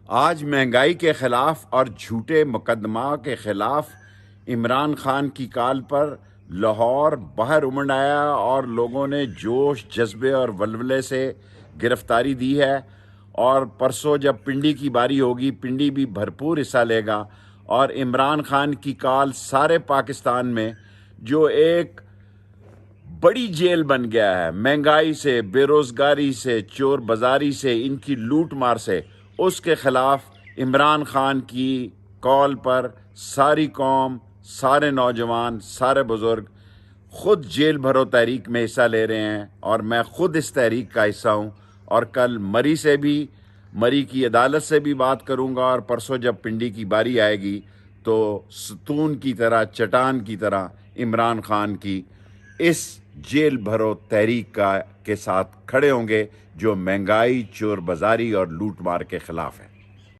آج مہنگائی کے خلاف اور جھوٹے مقدمہ کے خلاف عمران خان کی کال پر لاہور باہر امڑ آیا اور لوگوں نے جوش جذبے اور ولولے سے گرفتاری دی ہے، اور پرسوں جب پنڈی کی باری ہوگی پنڈی بھی بھرپور حصہ لے گا، اور عمران خان کی کال سارے پاکستان میں جو ایک بڑی جیل بن گیا ہے، مہنگائی سے، بے روزگاری سے، چور بازاری سے، ان کی لوٹ مار سے، اس کے خلاف عمران خان کی کال پر ساری قوم، سارے نوجوان، سارے بزرگ خود جیل بھرو تحریک میں حصہ لے رہے ہیں، اور میں خود اس تحریک کا حصہ ہوں، اور کل مری کی عدالت سے بھی بات کروں گا، اور پرسوں جب پنڈی کی باری آئے گی تو ستون کی طرح، چٹان کی طرح عمران خان کی اس جیل بھرو تحریک کے ساتھ کھڑے ہوں گے جو مہنگائی، چور بازاری اور لوٹ مار کے خلاف ہے۔